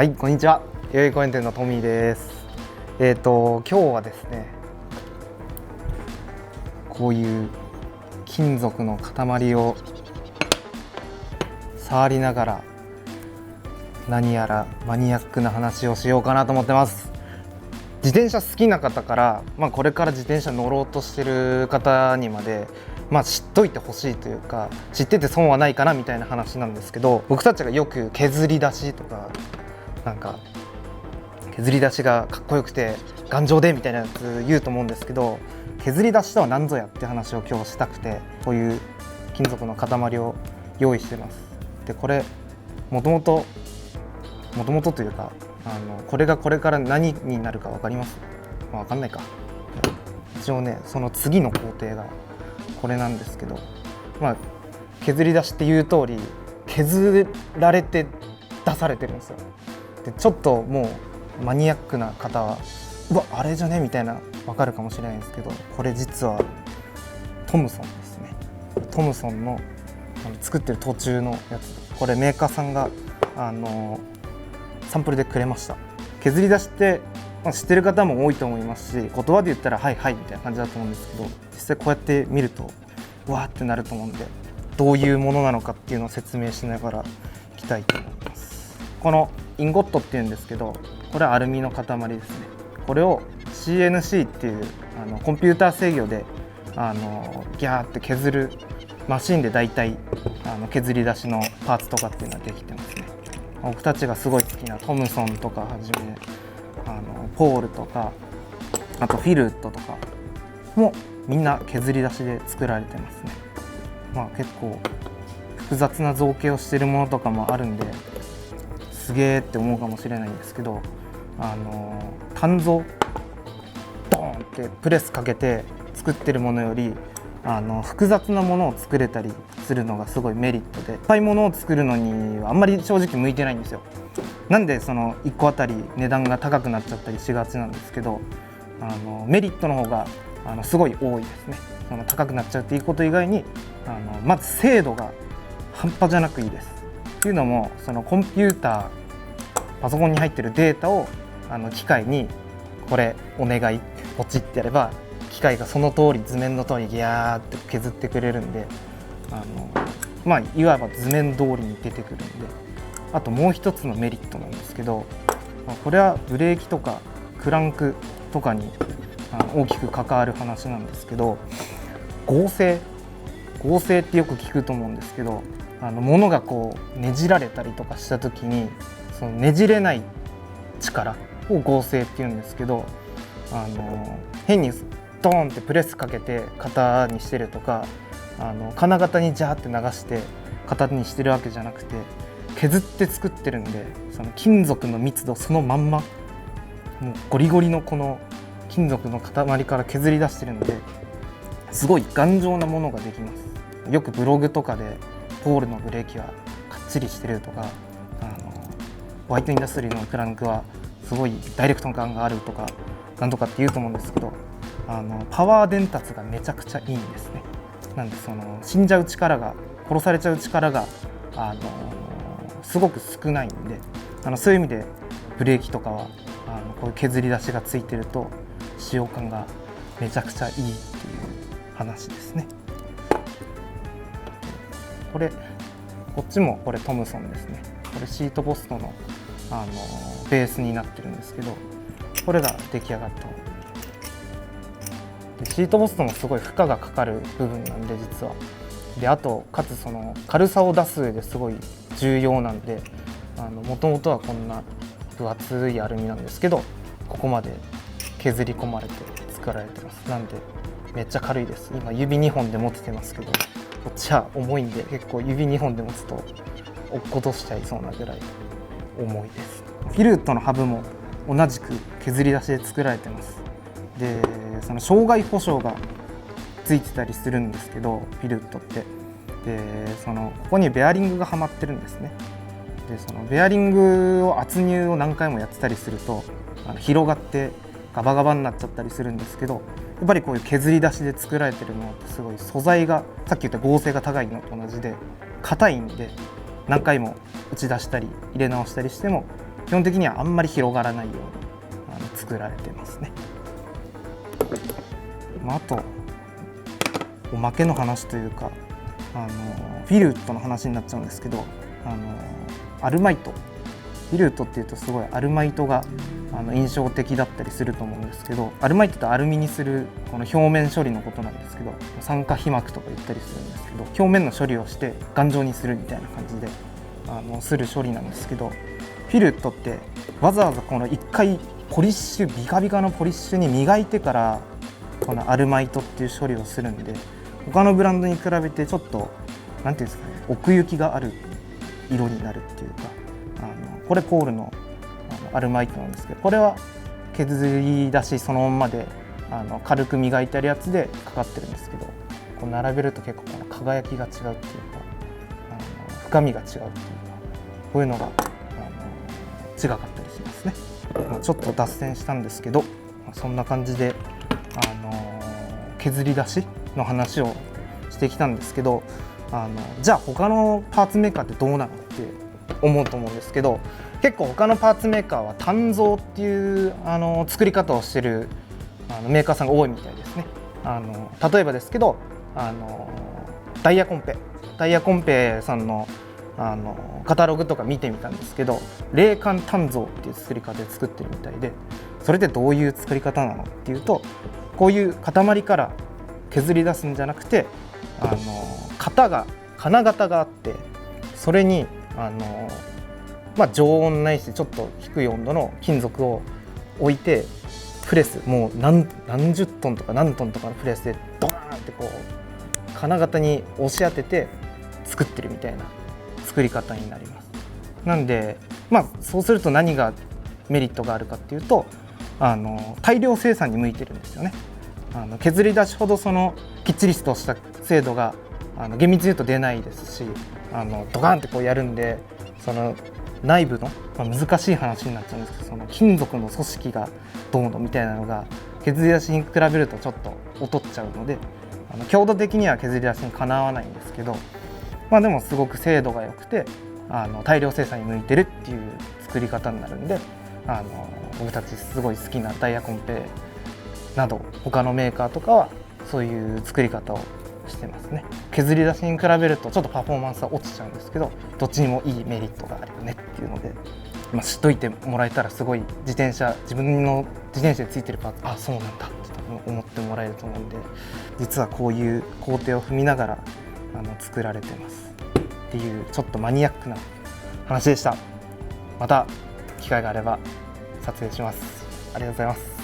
はい、こんにちは。代々木公園店のトミーです。今日はですね、こういう金属の塊を触りながら何やらマニアックな話をしようかなと思ってます。自転車好きな方から、これから自転車乗ろうとしてる方にまで、知っといてほしいというか、知ってて損はないかなみたいな話なんですけど、僕たちがよく削り出しとか削り出しがかっこよくて頑丈でみたいなやつ言うと思うんですけど、削り出しとは何ぞやって話を今日したくて、こういう金属の塊を用意してます。でこれもともとというかこれがこれから何になるか分かります？分かんないか。一応ね、その次の工程がこれなんですけど、削り出しっていう通り削られて出されてるんですよ。でちょっともうマニアックな方はうわあれじゃねみたいな分かるかもしれないんですけど、これ実はトムソンですね。トムソンの作ってる途中のやつ、これメーカーさんがサンプルでくれました。削り出しって、知ってる方も多いと思いますし、言葉で言ったらはいはいみたいな感じだと思うんですけど、実際こうやって見るとうわーってなると思うんで、どういうものなのかっていうのを説明しながらいきたいと思います。このインゴットっていうんですけど、これはアルミの塊ですね。これを CNC っていうコンピューター制御でギャーって削るマシンでだいたい削り出しのパーツとかっていうのはできてますね。僕たちがすごい好きなトムソンとかはじめポールとか、あとフィルウッドとかもみんな削り出しで作られてますね。結構複雑な造形をしているものとかもあるんですげーって思うかもしれないんですけど、単造ドーンってプレスかけて作ってるものより複雑なものを作れたりするのがすごいメリットで、いっぱいものを作るのにはあんまり正直向いてないんですよ。なんでその1個あたり値段が高くなっちゃったりしがちなんですけど、メリットの方がすごい多いですね。その高くなっちゃうっていうこと以外にまず精度が半端じゃなくいいです。っていうのも、そのコンピューターパソコンに入ってるデータを機械にこれお願いってポチってやれば、機械がその通り図面の通りギャーって削ってくれるんで、いわば図面通りに出てくるんで。あともう一つのメリットなんですけど、これはブレーキとかクランクとかに大きく関わる話なんですけど、合成ってよく聞くと思うんですけど、物がこうねじられたりとかした時に、そのねじれない力を合成っていうんですけど、変にドーンってプレスかけて型にしてるとか、金型にジャーって流して型にしてるわけじゃなくて、削って作ってるんで、その金属の密度そのまんま、もうゴリゴリのこの金属の塊から削り出してるので、すごい頑丈なものができます。よくブログとかでポールのブレーキはかっちりしてるとか、ホワイトインダストリーのクランクはすごいダイレクト感があるとかなんとかって言うと思うんですけど、パワー伝達がめちゃくちゃいいんですね。なんでその死んじゃう力が、殺されちゃう力がすごく少ないんで、そういう意味でブレーキとかはこういう削り出しがついてると使用感がめちゃくちゃいいっていう話ですね。こっちもこれトムソンですね。これシートポストのベースになってるんですけど、これが出来上がったもので、シートポストもすごい負荷がかかる部分なんで実は。であとかつその軽さを出す上ですごい重要なんで、もともとはこんな分厚いアルミなんですけど、ここまで削り込まれて作られてます。なんでめっちゃ軽いです。今指2本で持ててますけど、こっちは重いんで結構指2本で持つと落っことしちゃいそうなぐらい重いです。フィルウッドのハブも同じく削り出しで作られてます。でその障害保障がついてたりするんですけど、フィルウッドってでここにベアリングがはまってるんですね。でそのベアリングを圧入を何回もやってたりすると広がってガバガバになっちゃったりするんですけど、やっぱりこういう削り出しで作られてるものってすごい素材がさっき言った合成が高いのと同じで硬いんで、何回も打ち出したり入れ直したりしても基本的にはあんまり広がらないように作られてますね。あとおまけの話というかフィルウッドの話になっちゃうんですけど、アルマイト、フィルウッドっていうとすごいアルマイトが印象的だったりすると思うんですけど、アルマイトってアルミにするこの表面処理のことなんですけど、酸化皮膜とか言ったりするんですけど、表面の処理をして頑丈にするみたいな感じでする処理なんですけど、フィルウッドってわざわざこの1回ポリッシュ、ビカビカのポリッシュに磨いてからこのアルマイトっていう処理をするんで、他のブランドに比べてちょっとなんていうんですかね、奥行きがある色になるっていうか、これポールのアルマイトなんですけど、これは削り出しそのままで軽く磨いてあるやつでかかってるんですけど、こう並べると結構この輝きが違うっていうか深みが違うっていうか、こういうのが違かったりしますね。ちょっと脱線したんですけど、そんな感じで削り出しの話をしてきたんですけど、じゃあ他のパーツメーカーってどうなのって思うと思うんですけど、結構他のパーツメーカーは単造っていう作り方をしてるメーカーさんが多いみたいですね。例えばですけどダイヤコンペさんのカタログとか見てみたんですけど、冷感単造っていう作り方で作ってるみたいで、それってどういう作り方なのっていうと、こういう塊から削り出すんじゃなくて金型があって、それに常温ないしちょっと低い温度の金属を置いて、プレスもう何十トンとか何トンとかのプレスでドーンってこう金型に押し当てて作ってるみたいな作り方になります。なんでそうすると何がメリットがあるかっていうと、大量生産に向いてるんですよね。削り出しほどそのきっちりとした精度が厳密に言うと出ないですし、ドカンってこうやるんで、その内部の、難しい話になっちゃうんですけど、その金属の組織がどうのみたいなのが削り出しに比べるとちょっと劣っちゃうので、強度的には削り出しにかなわないんですけど、でもすごく精度が良くて大量生産に向いてるっていう作り方になるんで、僕たちすごい好きなダイヤコンペなど他のメーカーとかはそういう作り方をしてますね。削り出しに比べるとちょっとパフォーマンスは落ちちゃうんですけど、どっちにもいいメリットがあるよねっていうので、知っといてもらえたらすごい自分の自転車についてるパーツ、そうなんだって多分思ってもらえると思うんで、実はこういう工程を踏みながら作られてますっていうちょっとマニアックな話でした。また機会があれば撮影します。ありがとうございます。